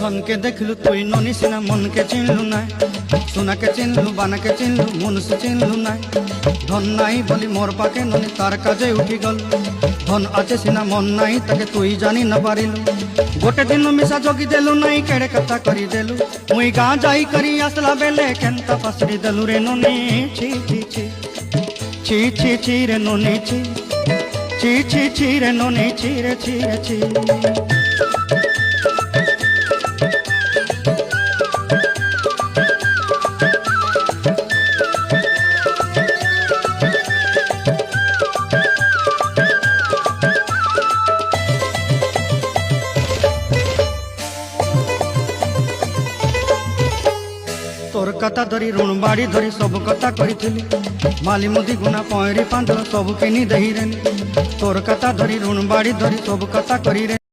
धन के देखलु तुई ननी सिना मन के चिन्हलु ना सोना के चिन्हलु बाना के चिन्हलु मनुष्य चिन्हलु ना धन नाई बोली मोर पाके ननी तार काजे उठी गल धन आचे सिना मन नाई ताके तुई जानी न पारिलु गोटे दिन मिसा जोगी देलु नाई केड़े कथा करी देलु मुई गाँ जाई करी आसला बेले केंता पसरी देलु रे ननी छी छी छी छी छी छी रे ननी छी छी छी छी रे ननी छी रे छी रे छी तोर कथा धरी ऋण बाड़ी धरी सब कथा करी माली मुदी गुना पयरी पांदर सब किनी दही रे तोर कथा धरी ऋण बाड़ी धरी सब कथा करी रे।